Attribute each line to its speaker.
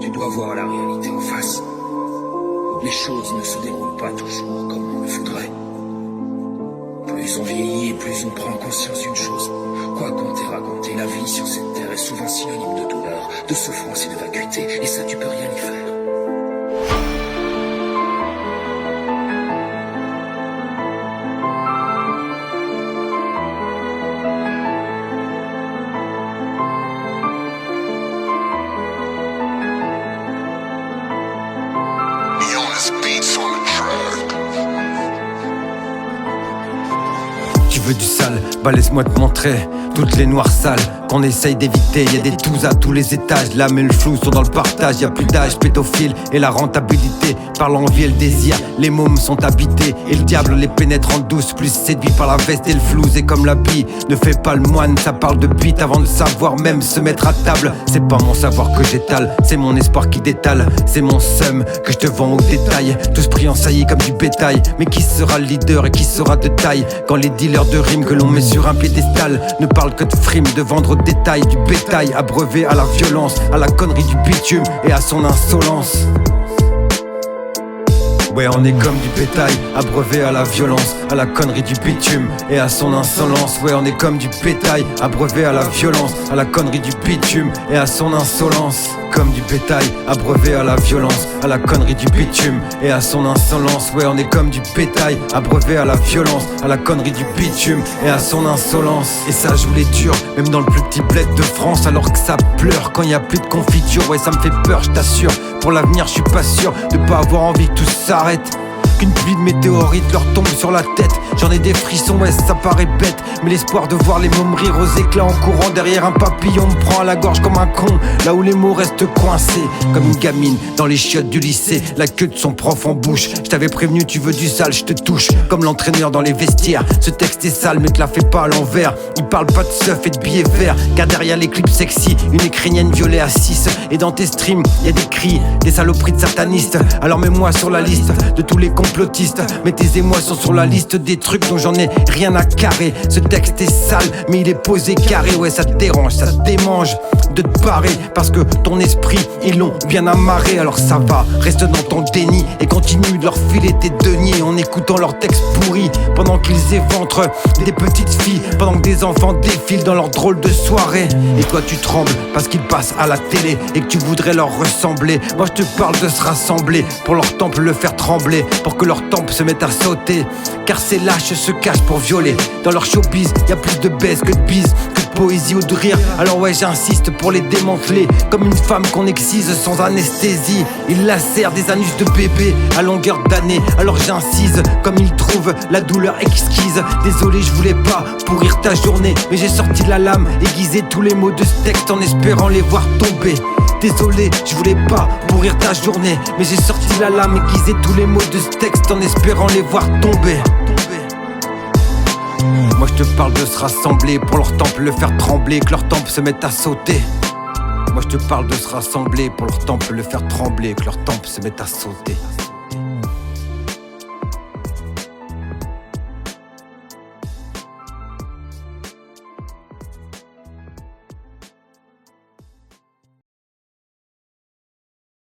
Speaker 1: Tu dois voir la réalité en face. Les choses ne se déroulent pas toujours comme on le voudrait. Plus on vieillit et plus on prend conscience d'une chose. Quoi qu'on t'ait raconté, la vie sur cette terre est souvent synonyme de douleur, de souffrance et de vacuité. Et ça, tu peux rien y faire.
Speaker 2: Tu veux du sale, bah laisse-moi te montrer toutes les noires sales qu'on essaye d'éviter. Y'a des tous à tous les étages, l'âme et le flou sont dans le partage. Y'a plus d'âge, pédophile et la rentabilité. Par l'envie et le désir, les mômes sont habités. Et le diable les pénètre en douce, plus séduit par la veste et le flouze. Et comme l'habit ne fait pas le moine, ça parle de bite avant de savoir même se mettre à table. C'est pas mon savoir que j'étale, c'est mon espoir qui détale. C'est mon seum que je te vends au détail. Tous pris en saillie comme du bétail. Mais qui sera le leader et qui sera de taille quand les dealers de rimes que l'on met sur un piédestal ne parlent que de frimes, de vendre au détail du bétail abreuvé à la violence, à la connerie du bitume et à son insolence. Ouais, on est comme du bétail, abreuvé à la violence, à la connerie du bitume et à son insolence. Ouais, on est comme du bétail, abreuvé à la violence, à la connerie du bitume et à son insolence. Comme du bétail, abreuvé à la violence, à la connerie du bitume et à son insolence. Ouais, on est comme du bétail, abreuvé à la violence, à la connerie du bitume et à son insolence. Et ça joue les durs, même dans le plus petit bled de France, alors que ça pleure quand y a plus de confiture. Ouais, ça me fait peur, je t'assure. Pour l'avenir, je suis pas sûr de pas avoir envie que tout s'arrête. Qu'une pluie de météorites leur tombe sur la tête. J'en ai des frissons, ouais ça paraît bête, mais l'espoir de voir les mômes rire aux éclats en courant derrière un papillon me prend à la gorge comme un con. Là où les mots restent coincés, comme une gamine dans les chiottes du lycée, la queue de son prof en bouche. Je t'avais prévenu, tu veux du sale, je te touche comme l'entraîneur dans les vestiaires. Ce texte est sale mais te la fais pas à l'envers. Il parle pas de seuf et de billets verts, car derrière les clips sexy, une ukrainienne violée à 6. Et dans tes streams, y a des cris, des saloperies de satanistes. Alors mets-moi sur la liste de tous les complotistes. Mets tes émotions sur la liste des trucs dont j'en ai rien à carrer. Ce texte est sale mais il est posé carré. Ouais ça te dérange, ça te démange de te parer, parce que ton esprit ils l'ont bien amarré. Alors ça va, reste dans ton déni et continue de leur filer tes deniers en écoutant leurs textes pourris pendant qu'ils éventrent des petites filles, pendant que des enfants défilent dans leur drôle de soirée. Et toi tu trembles parce qu'ils passent à la télé et que tu voudrais leur ressembler. Moi je te parle de se rassembler pour leur temple le faire trembler, pour que leur temple se mette à sauter, car ces lâches se cachent pour violer. Dans leur showbiz y a plus de baise que de bise, que de poésie ou de rire. Alors ouais j'insiste pour les démanteler, comme une femme qu'on excise sans anesthésie. Ils lacèrent des anus de bébé à longueur d'année, alors j'incise comme ils trouvent la douleur exquise. Désolé je voulais pas pourrir ta journée, mais j'ai sorti la lame, aiguisé tous les mots de ce texte en espérant les voir tomber. Désolé, je voulais pas pourrir ta journée, mais j'ai sorti la lame, aiguisé tous les mots de ce texte en espérant les voir tomber. Moi je te parle de se rassembler pour leur temple le faire trembler, que leur temple se mette à sauter. Moi je te parle de se rassembler pour leur temple le faire trembler, que leur temple se mette à sauter.